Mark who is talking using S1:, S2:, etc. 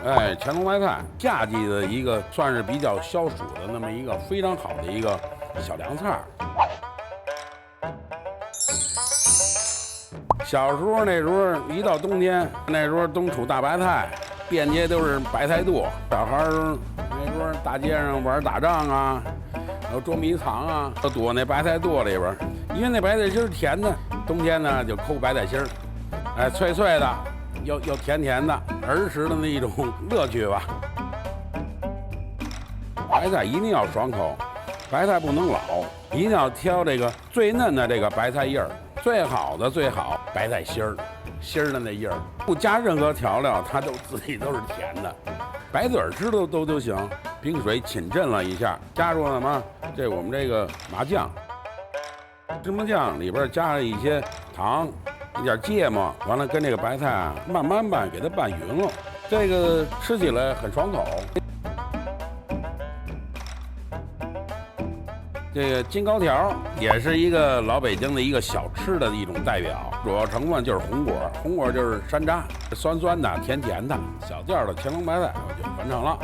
S1: 哎，乾隆白菜，夏季的一个算是比较消暑的那么一个非常好的一个小凉菜儿。小时候那时候一到冬天，那时候冬储大白菜，遍街都是白菜垛。小孩儿那时候大街上玩打仗啊，还有捉迷藏啊，都躲那白菜垛里边儿，因为那白菜心儿甜的。冬天呢就抠白菜心儿，哎，脆脆的，又甜甜的，儿时的那种乐趣吧。白菜一定要爽口，白菜不能老，一定要挑这个最嫩的这个白菜叶儿，最好白菜心儿，心儿的那叶儿，不加任何调料，它自己都是甜的，白嘴儿吃都行。冰水浸镇了一下，加入了什么？这我们这个麻酱。芝麻酱里边加了一些糖，一点芥末，完了跟这个白菜啊慢慢拌，给它拌匀了，这个吃起来很爽口。这个金糕条也是一个老北京的一个小吃的一种代表，主要成分就是红果，红果就是山楂，酸酸的、甜甜的，小调的乾隆白菜我就完成了。